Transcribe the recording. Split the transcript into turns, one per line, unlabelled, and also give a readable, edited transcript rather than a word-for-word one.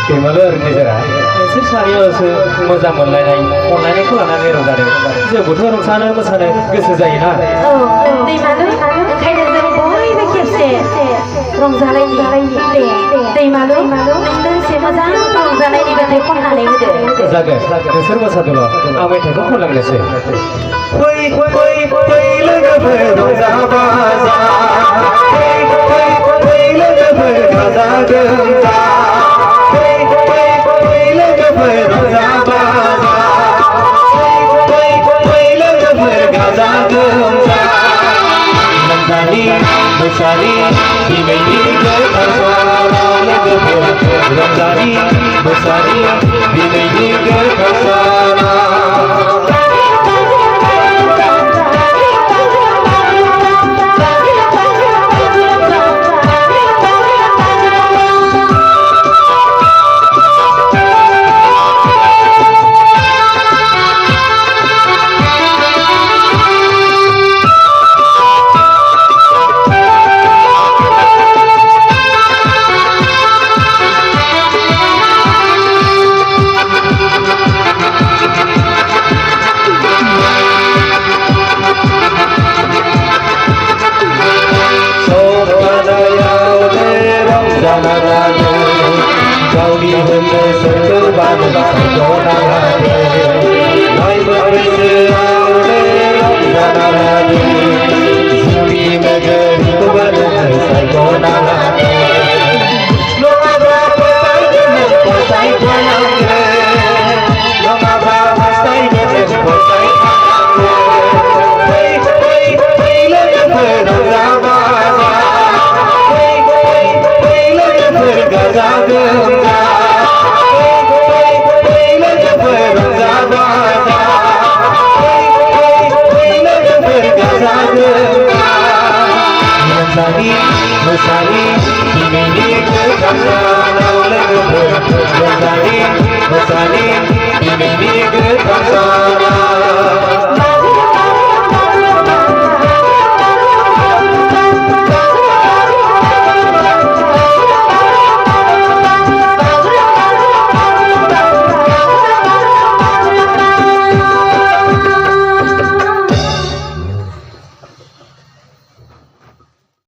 दैमालु आरो गेजेरा नोंसोर सानैयावसो मोजां मोनलायनाय अनलायनायखौ लानानै रंजादों जोंबोथ' रंजानो मोसानो गोसो जायोना
औ दैमालु ओंखायनो जों बयबो खेबसे रंजालायनि दे दैमालु नोंनो एसे मोजां रंजानायनि मेथाइ खननानै होदो
जागोन नोंसोर मोसादोल' आं मेथाइखौ खनलांनोसै फै लोगोफोर रंजा बाजा फै लोगोफोर गाजा गोमजा फै लोगोफोर रंजा बाजा फै लोगोफोर गाजा गोमजा रंजानि मोसानि दिनैनि गोथार सानाव लोगोफोर रंजानि मोसानि दिनैनि गोथार सानाव Musani, Musani, ini